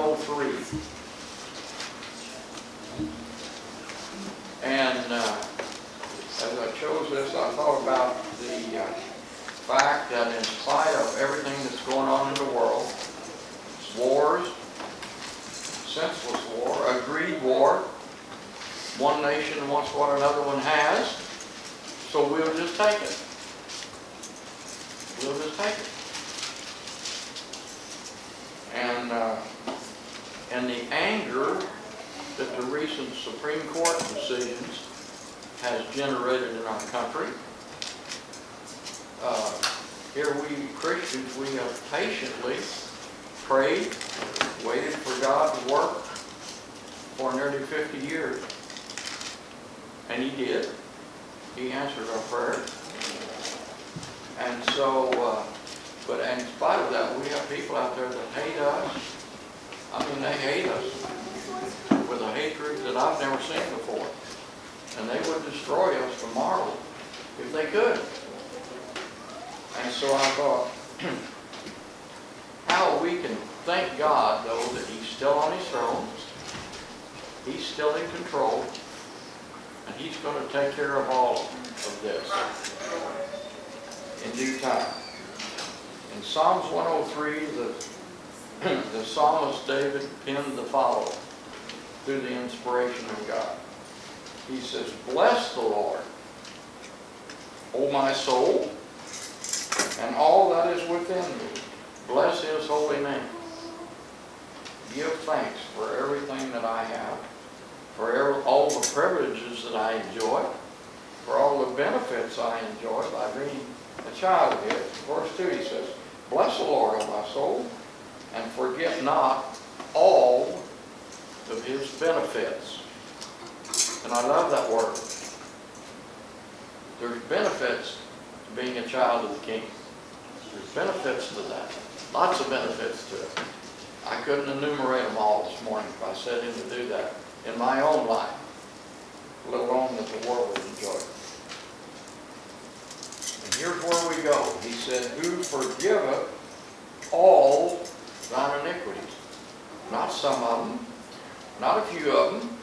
103. And as I chose this, I thought about the fact that in spite of everything that's going on in the world, wars, senseless war, a greed war, one nation wants what another one has, so we'll just take it. We'll just take it. And the anger that the recent Supreme Court decisions has generated in our country, here we Christians, we have patiently prayed, waited for God to work for nearly 50 years. And He did. He answered our prayers. And so, but in spite of that, we have people out there that hate us. I mean, they hate us with a hatred that I've never seen before. And they would destroy us tomorrow if they could. And so I thought, how we can thank God, though, that He's still on His throne. He's still in control. And He's going to take care of all of this in due time. In Psalms 103, the psalmist David penned the following through the inspiration of God. He says, "Bless the Lord, O my soul, and all that is within me. Bless His holy name. Give thanks for everything that I have, for all the privileges that I enjoy, for all the benefits I enjoy by being a child of His." Verse 2, he says, "Bless the Lord, O my soul, and forget not all of His benefits." And I love that word. There's benefits to being a child of the King. There's benefits to that. Lots of benefits to it. I couldn't enumerate them all this morning if I set in to do that in my own life, let alone that the world would enjoy it. And here's where we go. He said, "Who forgiveth all thine iniquities." Not some of them, not a few of them,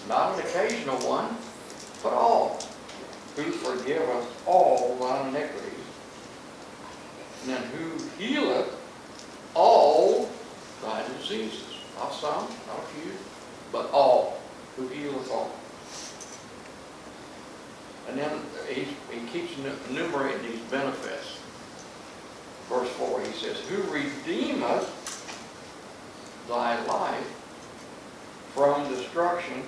not an occasional one, but all. Who forgiveth all thine iniquities. And then who healeth all thy diseases. Not some, not a few, but all. Who healeth all. And then he keeps enumerating these benefits. Verse 4, he says, "Who redeemeth thy life from destruction,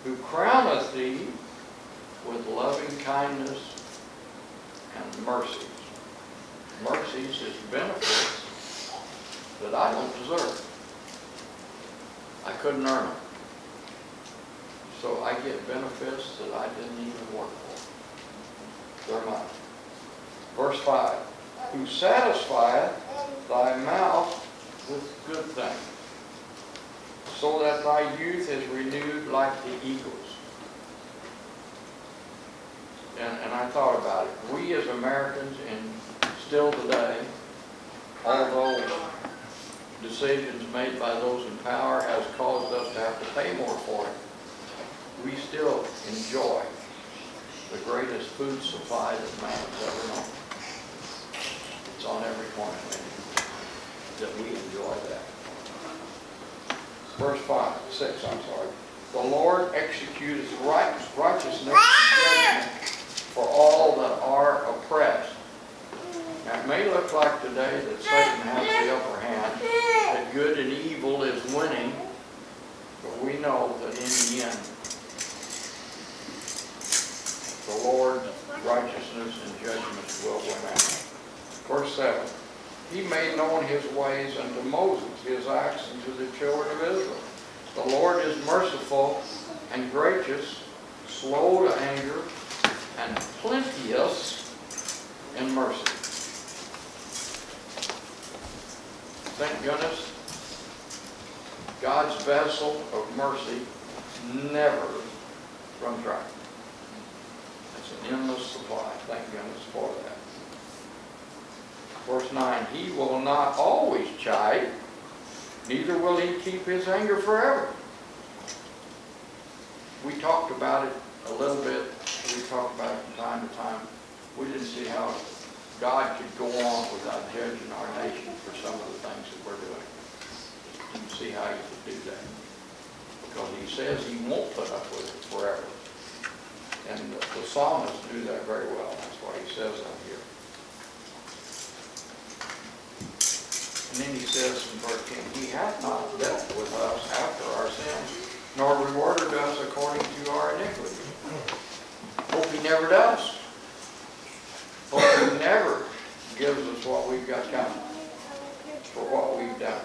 who crowneth thee with loving kindness and mercies." Mercies is benefits that I don't deserve. I couldn't earn them. So I get benefits that I didn't even work for. They're mine. Verse 5, "Who satisfieth thy mouth with good things, so that thy youth is renewed like the eagles." And I thought about it. We as Americans, and still today, although decisions made by those in power has caused us to have to pay more for it, we still enjoy the greatest food supply that man has ever known. It's on every corner that we enjoy that. Verse 6, "The Lord executeth righteousness and judgment for all that are oppressed." Now it may look like today that Satan has the upper hand, that good and evil is winning, but we know that in the end, the Lord's righteousness and judgment will win out. Verse 7, "He made known His ways unto Moses, His acts unto the children of Israel. The Lord is merciful and gracious, slow to anger, and plenteous in mercy." Thank goodness, God's vessel of mercy never runs dry. It's an endless supply. Thank goodness for that. Verse 9, "He will not always chide, neither will he keep his anger forever. We talked about it a little bit. We talked about it from time to time. We didn't see how God could go on without judging our nation for some of the things that we're doing. Didn't see how he could do that. Because he says he won't put up with it forever. And the psalmist knew that very well. That's why he says that here. And then he says in verse 10, he hath not dealt with us after our sins, nor rewarded us according to our iniquity. Hope he never does. Hope he never gives us what we've got coming for what we've done.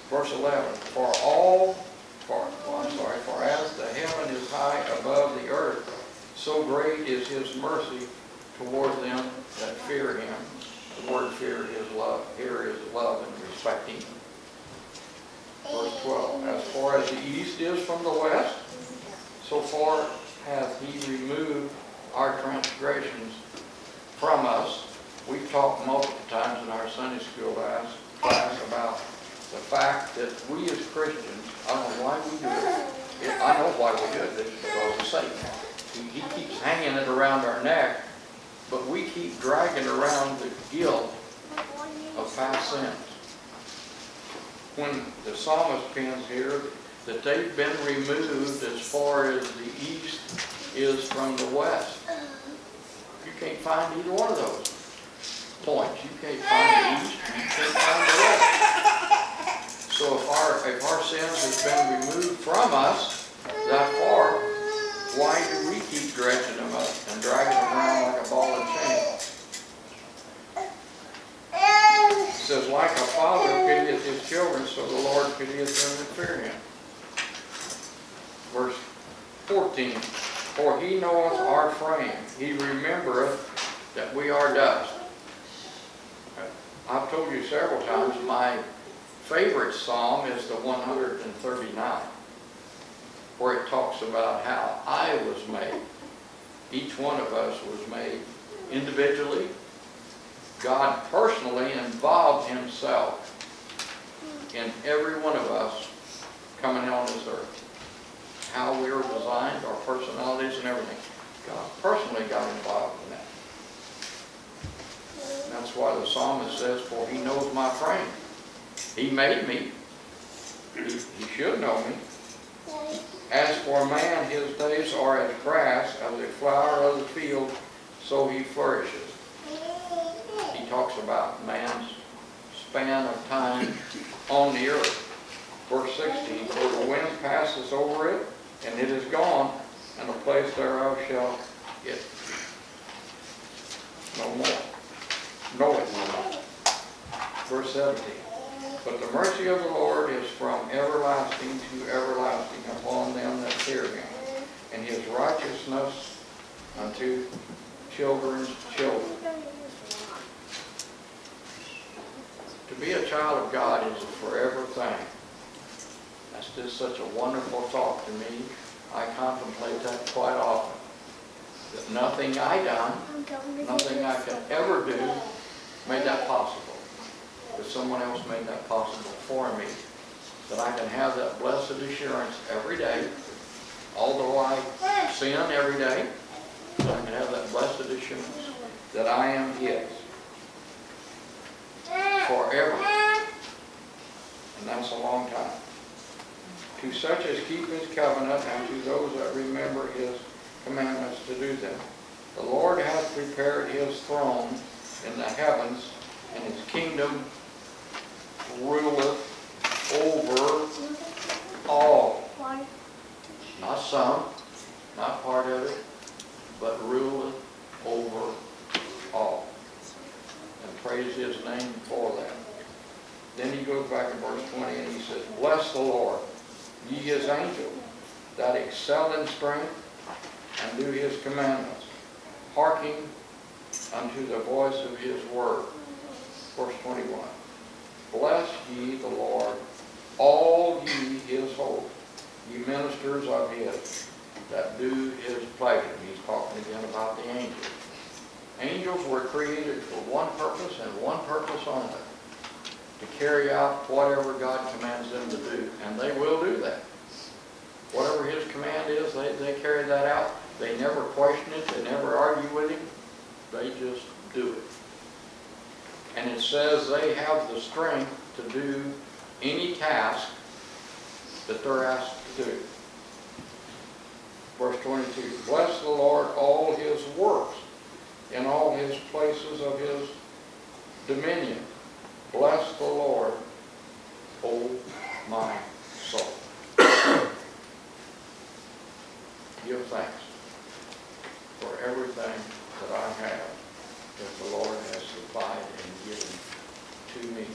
Verse 11, for as the heaven is high above the earth, so great is his mercy toward them that fear him. The word fear is love. Here is love and respecting. Verse 12, as far as the east is from the west, so far hath he removed our transgressions from us. We've talked multiple times in our Sunday school class about the fact that we as Christians, I don't know why we do it. I know why we do it. It's because of Satan. He keeps hanging it around our neck, but we keep dragging around the guilt of past sins. When the psalmist pens here that they've been removed as far as the east is from the west. You can't find either one of those points. You can't find the east, you can't find the west. So if our sins have been removed from us that far, why do we keep dredging them up and dragging them around like a ball and chain? It says, like a father pitieth his children, so the Lord pitieth them that fear him. Verse 14, for he knoweth our frame, he remembereth that we are dust. I've told you several times, my favorite psalm is the 139, where it talks about how I was made. Each one of us was made individually. God personally involved himself in every one of us coming on this earth. How we were designed, our personalities and everything. God personally got involved in that. That's why the psalmist says, for he knows my frame. He made me. He should know me. As for man, his days are as grass, as a flower of the field, so he flourishes. He talks about man's span of time on the earth. Verse 16, for the wind passes over it, and it is gone, and the place thereof shall it no more. Know it no more. Verse 17, but the mercy of the Lord is from everlasting to everlasting upon them that fear him, and his righteousness unto children's children. To be a child of God is a forever thing. That's just such a wonderful thought to me. I contemplate that quite often. That nothing I done, nothing I could ever do, made that possible. But someone else made that possible for me. That I can have that blessed assurance every day, although I sin every day, I can have that blessed assurance that I am his forever. And that's a long time. To such as keep his covenant, and to those that remember his commandments to do them. The Lord hath prepared his throne in the heavens, and his kingdom ruleth over all. Not some, not part of it, but ruleth over all. And praise his name for that. Then he goes back in verse 20 and he says, bless the Lord, ye his angels, that excel in strength, and do his commandments, hearkening unto the voice of his word. Verse 21. Bless ye the Lord, all ye his host, ye ministers of his, that do his pleasure. He's talking again about the angels. Angels were created for one purpose and one purpose only, to carry out whatever God commands them to do, and they will do that. Whatever His command is, they carry that out. They never question it, they never argue with Him, they just do it. And it says they have the strength to do any task that they're asked to do. Verse 22, bless the Lord, all His works, in all His places of His dominion. Bless the Lord, O my soul. Give thanks for everything that I have that the Lord has supplied and given to me.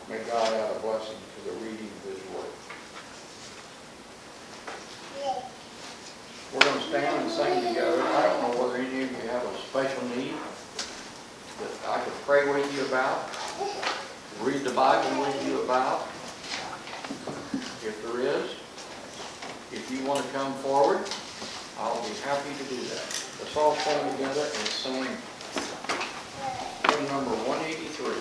May God add a blessing to the reading of His Word. We're going to stand and sing together. I don't know whether any of you have a special need that I could pray with you about, read the Bible with you about. If there is, if you want to come forward, I'll be happy to do that. Let's all stand together and sing hymn number 183.